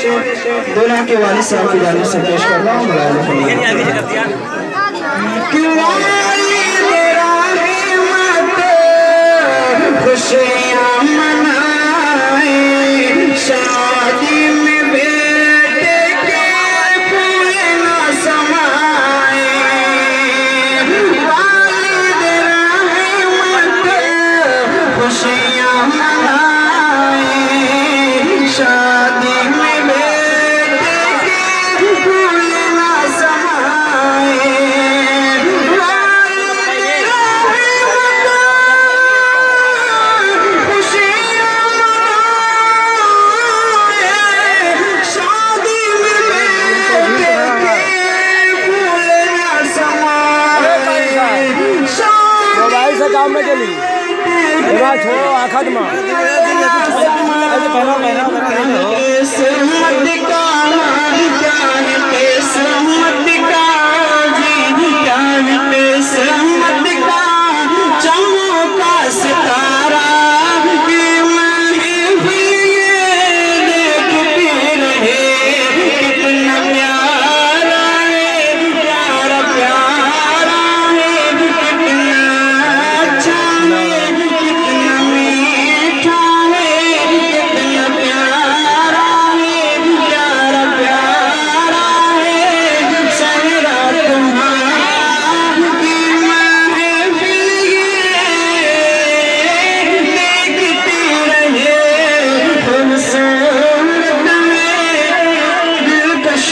दूल्हा के वालिद साहब की जानिब से पेश कर रहा हूँ। खुशियाँ मनाए शादी में बेटे के फूल न समाए, वालिद रहमत खुशियाँ मनाए शादी में बेटे के फूल न समाए, काम में चली छोड़ो आखद मां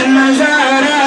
नजारा